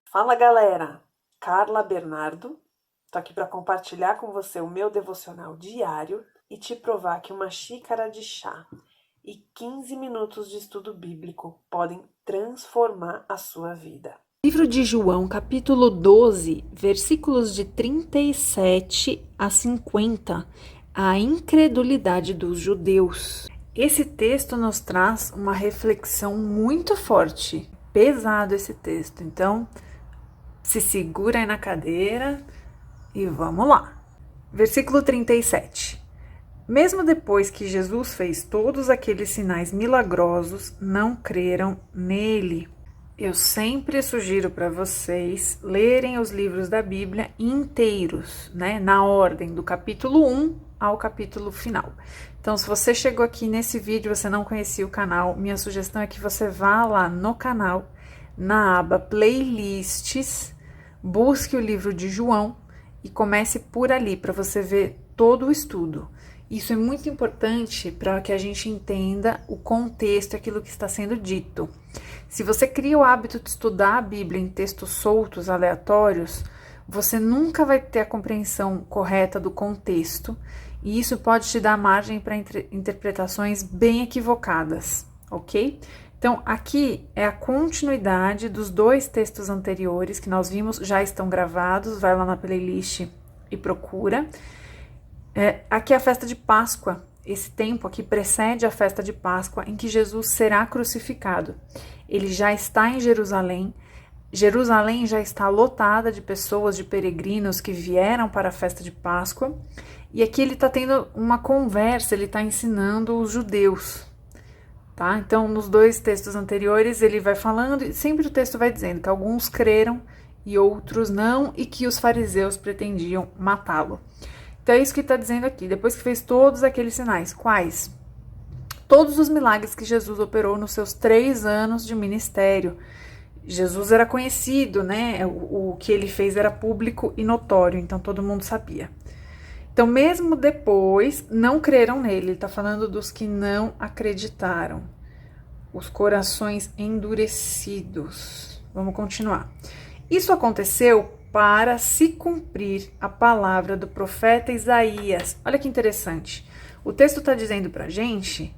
Fala galera, Carla Bernardo, tô aqui para compartilhar com você o meu devocional diário e te provar que uma xícara de chá e 15 minutos de estudo bíblico podem transformar a sua vida. Livro de João, capítulo 12, versículos de 37 a 50, a incredulidade dos judeus. Esse texto nos traz uma reflexão muito forte, pesado esse texto, então se segura aí na cadeira e vamos lá. Versículo 37. Mesmo depois que Jesus fez todos aqueles sinais milagrosos, não creram nele. Eu sempre sugiro para vocês lerem os livros da Bíblia inteiros, né? Na ordem, do capítulo 1 ao capítulo final. Então, se você chegou aqui nesse vídeo e você não conhecia o canal, minha sugestão é que você vá lá no canal, na aba Playlists, busque o livro de João e comece por ali, para você ver todo o estudo. Isso é muito importante para que a gente entenda o contexto, aquilo que está sendo dito. Se você cria o hábito de estudar a Bíblia em textos soltos, aleatórios, você nunca vai ter a compreensão correta do contexto, e isso pode te dar margem para interpretações bem equivocadas, ok? Então, aqui é a continuidade dos dois textos anteriores que nós vimos, já estão gravados, vai lá na playlist e procura. Aqui é a festa de Páscoa, esse tempo aqui precede a festa de Páscoa em que Jesus será crucificado. Ele já está em Jerusalém, Jerusalém já está lotada de pessoas, de peregrinos que vieram para a festa de Páscoa, e aqui ele está tendo uma conversa, ele está ensinando os judeus. Tá? Então, nos dois textos anteriores, ele vai falando e sempre o texto vai dizendo que alguns creram e outros não, e que os fariseus pretendiam matá-lo. Então, é isso que está dizendo aqui. Depois que fez todos aqueles sinais, quais? Todos os milagres que Jesus operou nos seus 3 anos de ministério. Jesus era conhecido, né? O que ele fez era público e notório, então todo mundo sabia. Então, mesmo depois, não creram nele. Ele está falando dos que não acreditaram. Os corações endurecidos. Vamos continuar. Isso aconteceu para se cumprir a palavra do profeta Isaías. Olha que interessante. O texto está dizendo para a gente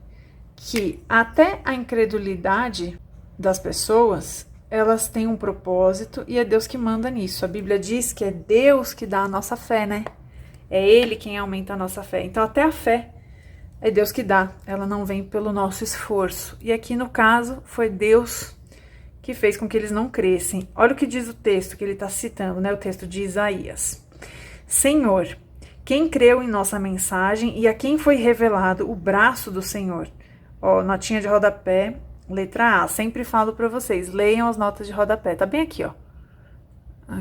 que até a incredulidade das pessoas, elas têm um propósito e é Deus que manda nisso. A Bíblia diz que é Deus que dá a nossa fé, né? É Ele quem aumenta a nossa fé. Então, até a fé é Deus que dá. Ela não vem pelo nosso esforço. E aqui, no caso, foi Deus que fez com que eles não crescem. Olha o que diz o texto que ele está citando, né? O texto de Isaías. Senhor, quem creu em nossa mensagem e a quem foi revelado o braço do Senhor? Ó, notinha de rodapé, letra A. Sempre falo para vocês, leiam as notas de rodapé. Tá bem aqui, ó.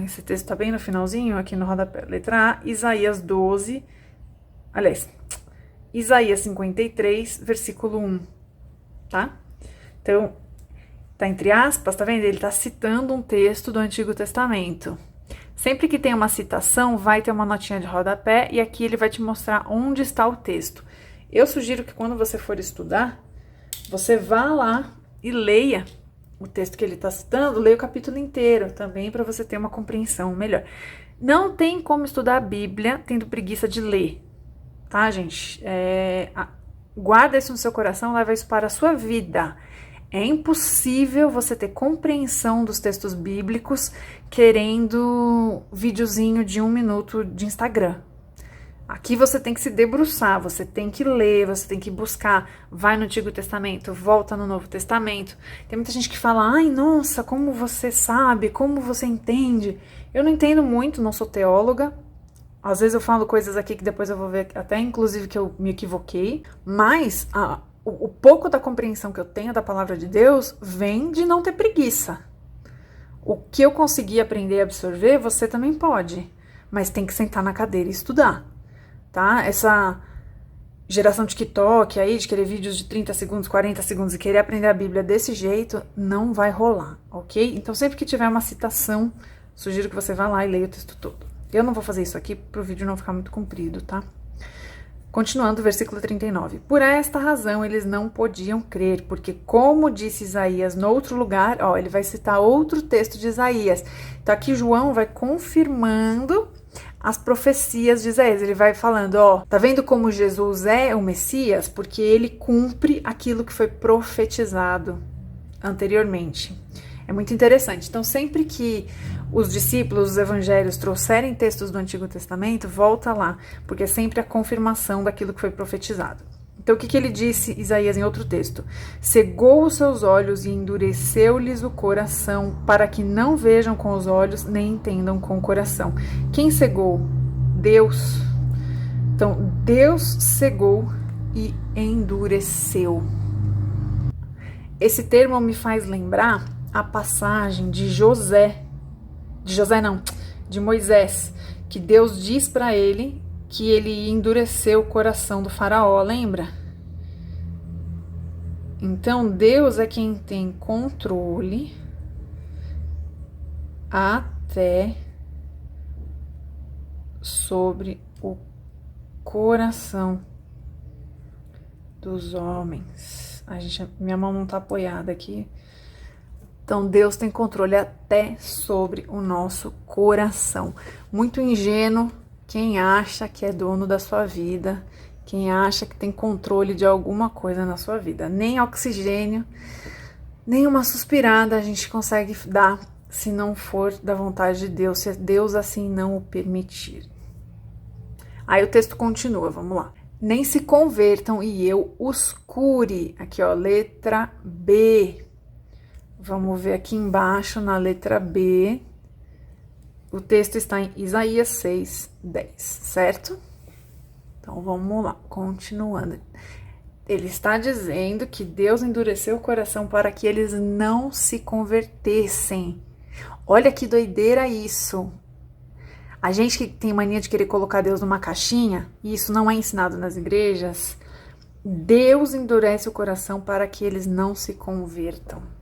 Esse texto tá bem no finalzinho, aqui no rodapé. Letra A, Isaías 12, aliás, Isaías 53, versículo 1, tá? Então, tá entre aspas, tá vendo? Ele tá citando um texto do Antigo Testamento. Sempre que tem uma citação, vai ter uma notinha de rodapé e aqui ele vai te mostrar onde está o texto. Eu sugiro que quando você for estudar, você vá lá e leia o texto que ele está citando, leia o capítulo inteiro também para você ter uma compreensão melhor. Não tem como estudar a Bíblia tendo preguiça de ler, tá, gente? Guarda isso no seu coração, leva isso para a sua vida. É impossível você ter compreensão dos textos bíblicos querendo videozinho de 1 minuto de Instagram. Aqui você tem que se debruçar, você tem que ler, você tem que buscar, vai no Antigo Testamento, volta no Novo Testamento. Tem muita gente que fala, ai, nossa, como você sabe, como você entende? Eu não entendo muito, não sou teóloga. Às vezes eu falo coisas aqui que depois eu vou ver, até inclusive que eu me equivoquei. Mas o pouco da compreensão que eu tenho da palavra de Deus vem de não ter preguiça. O que eu consegui aprender e absorver, você também pode. Mas tem que sentar na cadeira e estudar. Tá? Essa geração TikTok aí, de querer vídeos de 30 segundos, 40 segundos e querer aprender a Bíblia desse jeito, não vai rolar, ok? Então, sempre que tiver uma citação, sugiro que você vá lá e leia o texto todo. Eu não vou fazer isso aqui para o vídeo não ficar muito comprido, tá? Continuando, versículo 39. Por esta razão eles não podiam crer, porque como disse Isaías no outro lugar, ele vai citar outro texto de Isaías. Então aqui João vai confirmando as profecias de Isaías. Ele vai falando, tá vendo como Jesus é o Messias? Porque ele cumpre aquilo que foi profetizado anteriormente. É muito interessante. Então, sempre que os discípulos, os evangelhos trouxerem textos do Antigo Testamento, volta lá, porque é sempre a confirmação daquilo que foi profetizado. Então, o que ele disse, Isaías, em outro texto? Cegou os seus olhos e endureceu-lhes o coração, para que não vejam com os olhos, nem entendam com o coração. Quem cegou? Deus. Então, Deus cegou e endureceu. Esse termo me faz lembrar a passagem de Moisés, que Deus diz para ele que ele endureceu o coração do faraó, lembra? Então, Deus é quem tem controle até sobre o coração dos homens. Minha mão não tá apoiada aqui. Então, Deus tem controle até sobre o nosso coração. Muito ingênuo quem acha que é dono da sua vida, quem acha que tem controle de alguma coisa na sua vida. Nem oxigênio, nem uma suspirada a gente consegue dar se não for da vontade de Deus, se Deus assim não o permitir. Aí o texto continua, vamos lá. Nem se convertam e eu os cure. Aqui, letra B. Vamos ver aqui embaixo, na letra B. O texto está em Isaías 6:10, certo? Então, vamos lá, continuando. Ele está dizendo que Deus endureceu o coração para que eles não se convertessem. Olha que doideira isso. A gente que tem mania de querer colocar Deus numa caixinha, e isso não é ensinado nas igrejas, Deus endurece o coração para que eles não se convertam.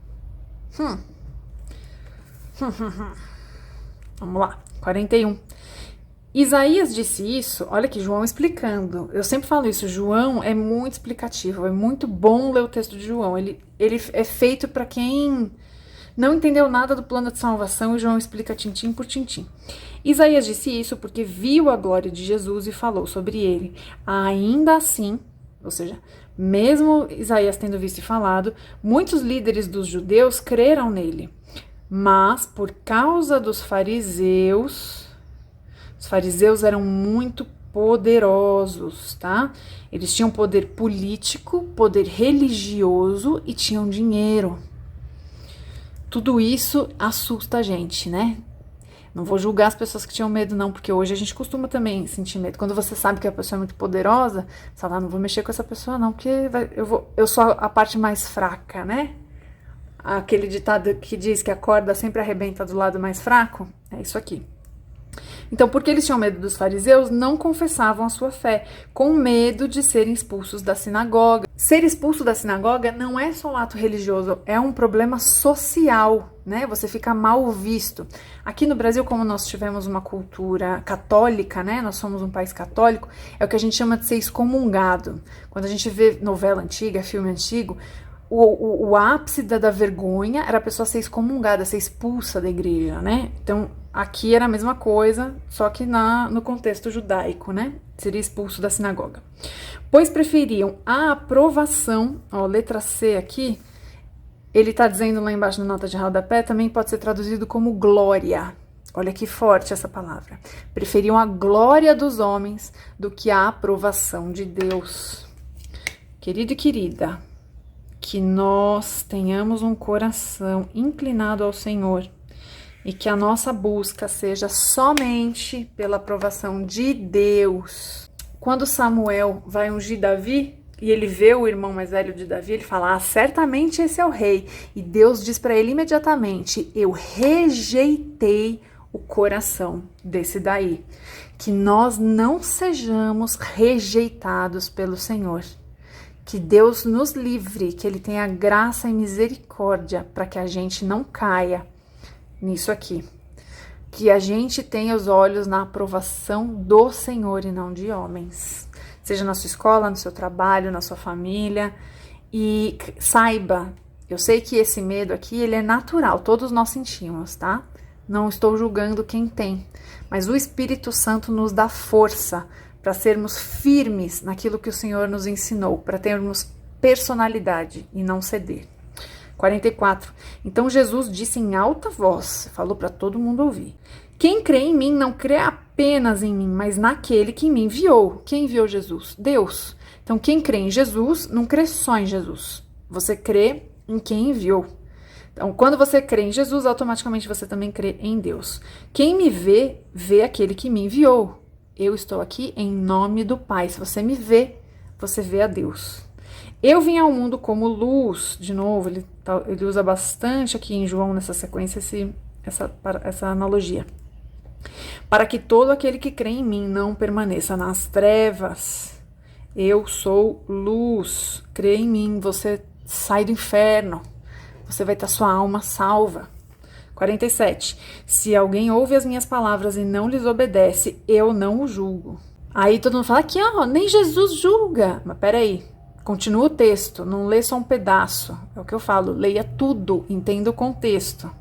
Vamos lá, 41. Isaías disse isso, olha aqui, João explicando. Eu sempre falo isso, João é muito explicativo, é muito bom ler o texto de João. Ele é feito para quem não entendeu nada do plano de salvação e João explica tintim por tintim. Isaías disse isso porque viu a glória de Jesus e falou sobre ele. Ainda assim, ou seja, mesmo Isaías tendo visto e falado, muitos líderes dos judeus creram nele. Mas por causa dos fariseus, os fariseus eram muito poderosos, tá? Eles tinham poder político, poder religioso e tinham dinheiro. Tudo isso assusta a gente, né? Não vou julgar as pessoas que tinham medo, não, porque hoje a gente costuma também sentir medo. Quando você sabe que a pessoa é muito poderosa, você fala, não vou mexer com essa pessoa, não, porque eu sou a parte mais fraca, né? Aquele ditado que diz que a corda sempre arrebenta do lado mais fraco, é isso aqui. Então, porque eles tinham medo dos fariseus, não confessavam a sua fé, com medo de serem expulsos da sinagoga. Ser expulso da sinagoga não é só um ato religioso, é um problema social, né? Você fica mal visto. Aqui no Brasil, como nós tivemos uma cultura católica, né? Nós somos um país católico, é o que a gente chama de ser excomungado. Quando a gente vê novela antiga, filme antigo, o ápice da vergonha era a pessoa ser excomungada, ser expulsa da igreja, né? Então, aqui era a mesma coisa, só que no contexto judaico, né? Seria expulso da sinagoga. Pois preferiam a aprovação, letra C aqui, ele tá dizendo lá embaixo na nota de rodapé, também pode ser traduzido como glória. Olha que forte essa palavra. Preferiam a glória dos homens do que a aprovação de Deus. Querido e querida, que nós tenhamos um coração inclinado ao Senhor e que a nossa busca seja somente pela aprovação de Deus. Quando Samuel vai ungir Davi e ele vê o irmão mais velho de Davi, ele fala, certamente esse é o rei. E Deus diz para ele imediatamente, eu rejeitei o coração desse daí. Que nós não sejamos rejeitados pelo Senhor. Que Deus nos livre, que Ele tenha graça e misericórdia para que a gente não caia nisso aqui. Que a gente tenha os olhos na aprovação do Senhor e não de homens. seja na sua escola, no seu trabalho, na sua família. E saiba, eu sei que esse medo aqui, ele é natural, todos nós sentimos, tá? Não estou julgando quem tem, mas o Espírito Santo nos dá força para sermos firmes naquilo que o Senhor nos ensinou, para termos personalidade e não ceder. 44. Então Jesus disse em alta voz, falou para todo mundo ouvir: quem crê em mim não crê apenas em mim, mas naquele que me enviou. Quem enviou Jesus? Deus. Então quem crê em Jesus não crê só em Jesus. Você crê em quem enviou. Então quando você crê em Jesus, automaticamente você também crê em Deus. Quem me vê, vê aquele que me enviou. Eu estou aqui em nome do Pai. Se você me vê, você vê a Deus. Eu vim ao mundo como luz. De novo, ele usa bastante aqui em João, nessa sequência, essa analogia. Para que todo aquele que crê em mim não permaneça nas trevas. Eu sou luz. Crê em mim, você sai do inferno. Você vai ter sua alma salva. 47. Se alguém ouve as minhas palavras e não lhes obedece, eu não o julgo. Aí todo mundo fala aqui, ó, nem Jesus julga. Mas peraí, continua o texto, não lê só um pedaço. É o que eu falo, leia tudo, entenda o contexto.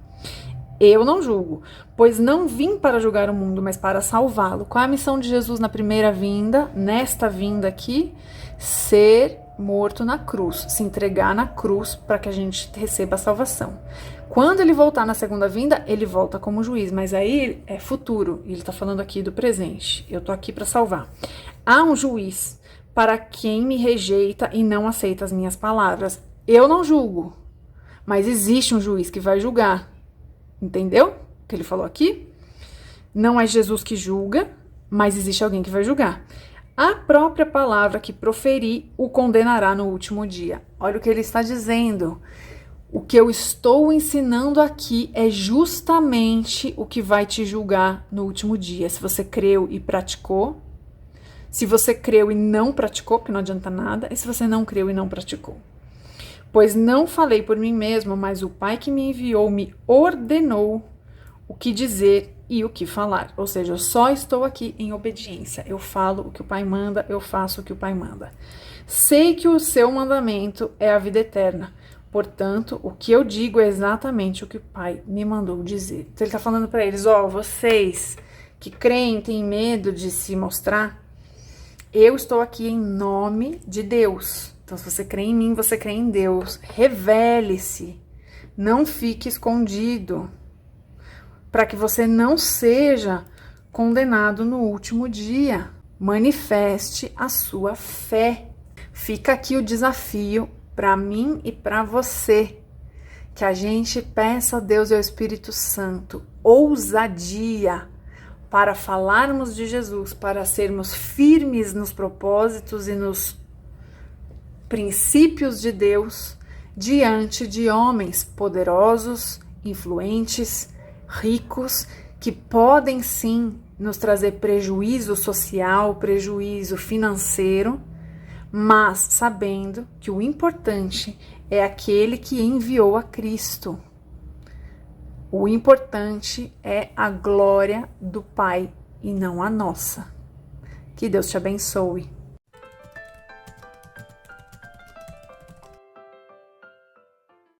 Eu não julgo, pois não vim para julgar o mundo, mas para salvá-lo. Qual é a missão de Jesus na primeira vinda, nesta vinda aqui? Ser morto na cruz, se entregar na cruz para que a gente receba a salvação. Quando ele voltar na segunda vinda, ele volta como juiz, mas aí é futuro, ele está falando aqui do presente. Eu estou aqui para salvar. Há um juiz para quem me rejeita e não aceita as minhas palavras. Eu não julgo, mas existe um juiz que vai julgar. Entendeu o que ele falou aqui? Não é Jesus que julga, mas existe alguém que vai julgar. A própria palavra que proferi o condenará no último dia. Olha o que ele está dizendo. O que eu estou ensinando aqui é justamente o que vai te julgar no último dia. Se você creu e praticou, se você creu e não praticou, porque não adianta nada, e se você não creu e não praticou. Pois não falei por mim mesmo, mas o Pai que me enviou me ordenou o que dizer e o que falar. Ou seja, eu só estou aqui em obediência. Eu falo o que o Pai manda, eu faço o que o Pai manda. Sei que o seu mandamento é a vida eterna. Portanto, o que eu digo é exatamente o que o Pai me mandou dizer. Então ele está falando para eles, ó, vocês que creem, têm medo de se mostrar, eu estou aqui em nome de Deus. Então, se você crê em mim, você crê em Deus. Revele-se. Não fique escondido. Para que você não seja condenado no último dia. Manifeste a sua fé. Fica aqui o desafio para mim e para você. Que a gente peça a Deus e ao Espírito Santo ousadia para falarmos de Jesus, para sermos firmes nos propósitos e nos princípios de Deus diante de homens poderosos, influentes, ricos, que podem sim nos trazer prejuízo social, prejuízo financeiro, mas sabendo que o importante é aquele que enviou a Cristo. O importante é a glória do Pai e não a nossa. Que Deus te abençoe.